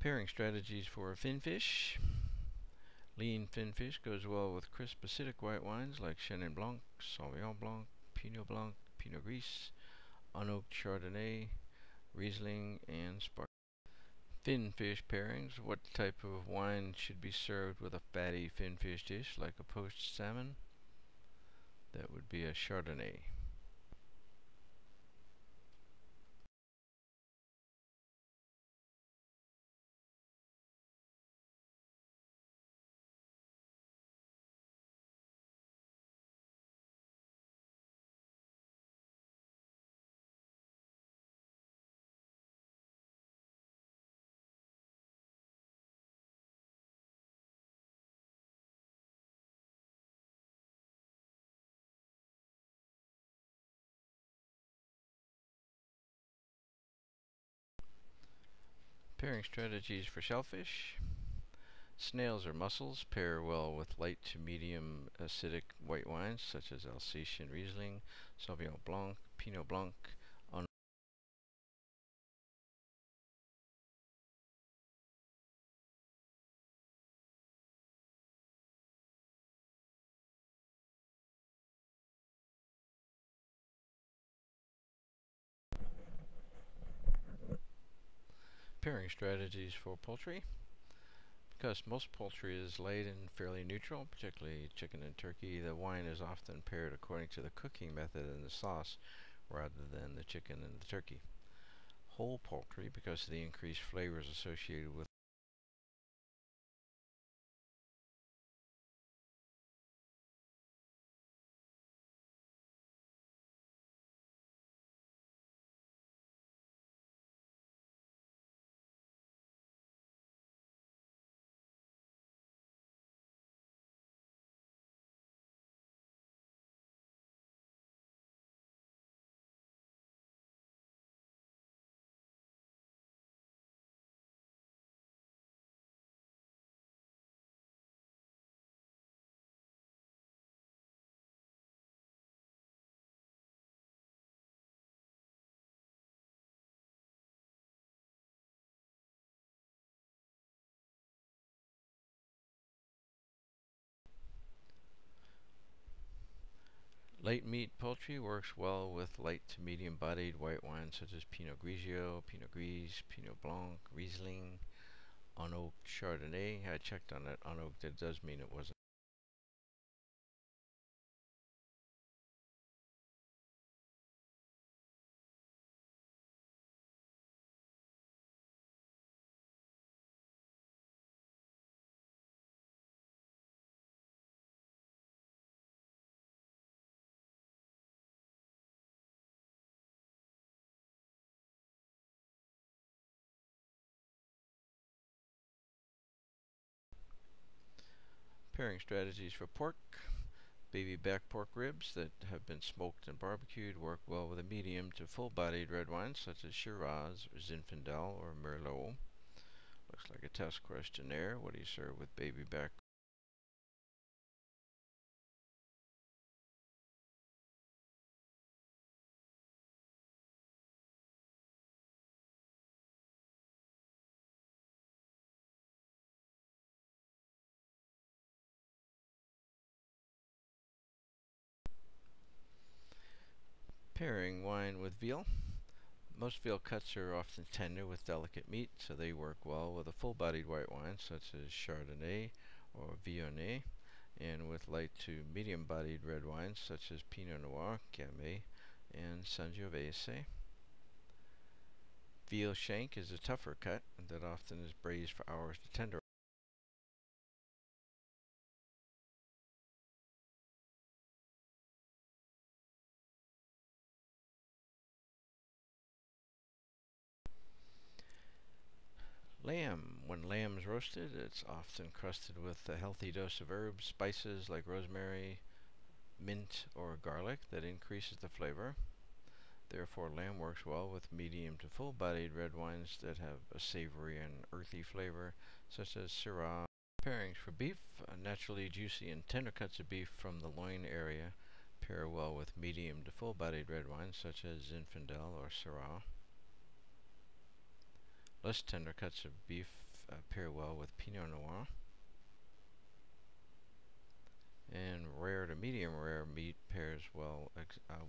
Pairing strategies for finfish. Lean finfish goes well with crisp acidic white wines like Chenin Blanc, Sauvignon Blanc, Pinot Blanc, Pinot Gris, unoaked Chardonnay, Riesling, and Spark. Finfish pairings. What type of wine should be served with a fatty finfish dish like a poached salmon? That would be a Chardonnay. Pairing strategies for shellfish. Snails or mussels pair well with light to medium acidic white wines such as Alsatian Riesling, Sauvignon Blanc, Pinot Blanc. Pairing strategies for poultry. Because most poultry is light and fairly neutral, particularly chicken and turkey, the wine is often paired according to the cooking method and the sauce rather than the chicken and the turkey. Whole poultry, because of the increased flavors associated with light meat poultry works well with light to medium bodied white wines such as Pinot Grigio, Pinot Gris, Pinot Blanc, Riesling, unoaked Chardonnay. I checked on that unoaked, that does mean it wasn't. Pairing strategies for pork. Baby back pork ribs that have been smoked and barbecued work well with a medium to full-bodied red wines such as Shiraz, Zinfandel, or Merlot. Looks like a test question there. What do you serve with baby back? Pairing wine with veal. Most veal cuts are often tender with delicate meat, so they work well with a full-bodied white wine such as Chardonnay or Viognier, and with light to medium-bodied red wines such as Pinot Noir, Gamay, and Sangiovese. Veal shank is a tougher cut that often is braised for hours to tenderize. Lamb. When lamb is roasted, it's often crusted with a healthy dose of herbs, spices like rosemary, mint, or garlic that increases the flavor. Therefore, lamb works well with medium to full-bodied red wines that have a savory and earthy flavor, such as Syrah. Pairings for beef. Naturally juicy and tender cuts of beef from the loin area pair well with medium to full-bodied red wines, such as Zinfandel or Syrah. Less tender cuts of beef pair well with Pinot Noir. And rare to medium rare meat pairs well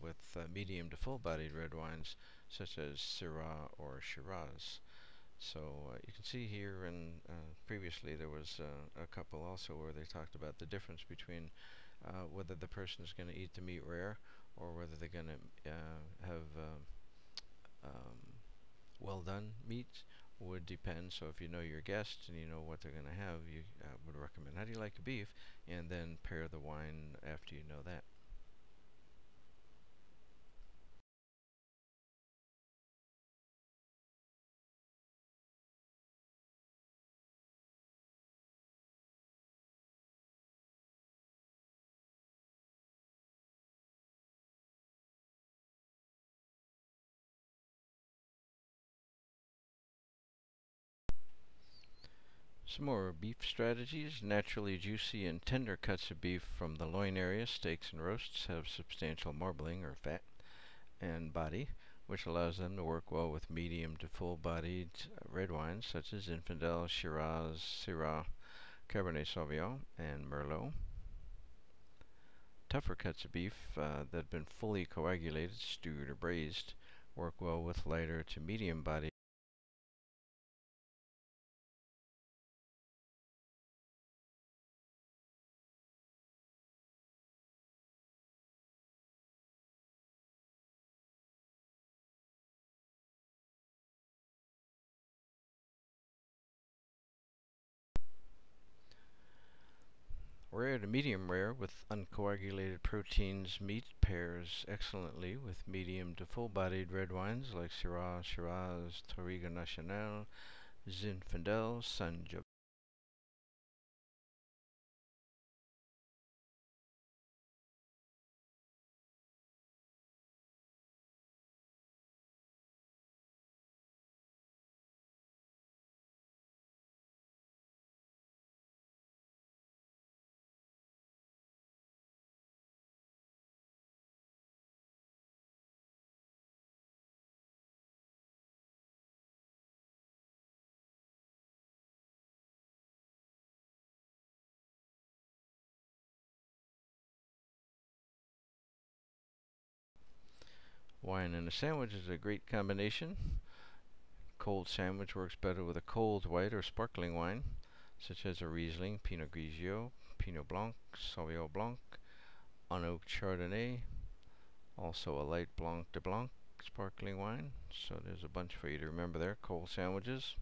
with medium to full-bodied red wines such as Syrah or Shiraz. So you can see here, and previously there was a couple also where they talked about the difference between whether the person is going to eat the meat rare or whether they're going to have um, well done meat would depend. So if you know your guests and you know what they're going to have, you would recommend, how do you like the beef? And then pair the wine after you know that. Some more beef strategies. Naturally juicy and tender cuts of beef from the loin area, steaks and roasts, have substantial marbling or fat and body, which allows them to work well with medium to full-bodied red wines such as Zinfandel, Shiraz, Syrah, Cabernet Sauvignon, and Merlot. Tougher cuts of beef that have been fully coagulated, stewed, or braised work well with lighter to medium bodied. Rare to medium rare with uncoagulated proteins meat pairs excellently with medium to full-bodied red wines like Syrah, Shiraz, Touriga Nacional, Zinfandel, Sangiovese. Wine and a sandwich is a great combination. Cold sandwich works better with a cold white or sparkling wine, such as a Riesling, Pinot Grigio, Pinot Blanc, Sauvignon Blanc, unoaked Chardonnay, also a light Blanc de Blanc sparkling wine. So there's a bunch for you to remember there, cold sandwiches.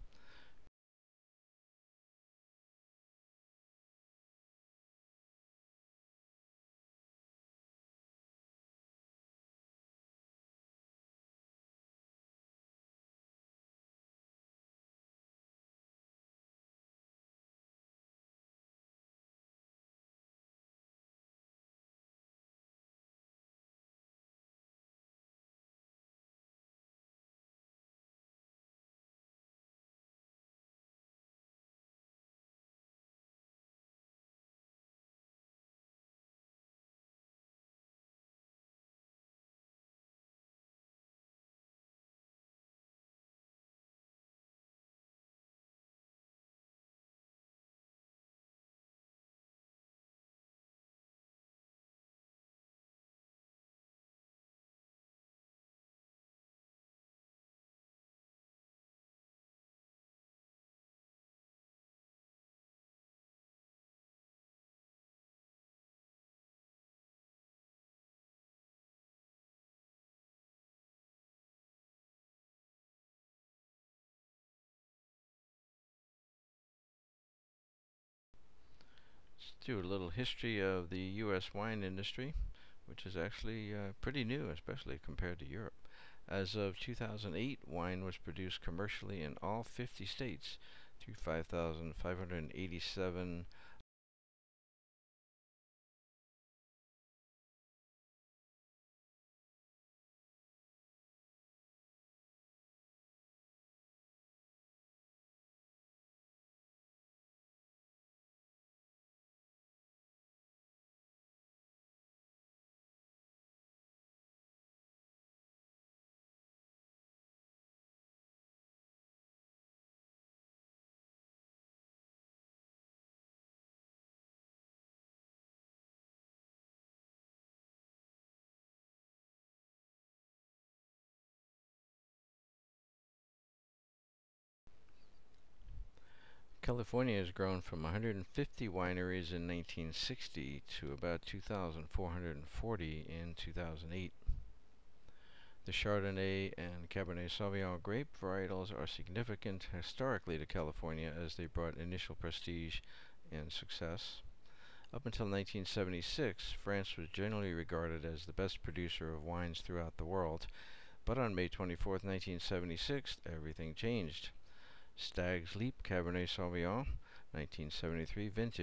Let's do a little history of the U.S. wine industry, which is actually pretty new, especially compared to Europe. As of 2008, wine was produced commercially in all 50 states through 5,587 California has grown from 150 wineries in 1960 to about 2,440 in 2008. The Chardonnay and Cabernet Sauvignon grape varietals are significant historically to California as they brought initial prestige and success. Up until 1976, France was generally regarded as the best producer of wines throughout the world, but on May 24, 1976, everything changed. Stag's Leap Cabernet Sauvignon, 1973 vintage,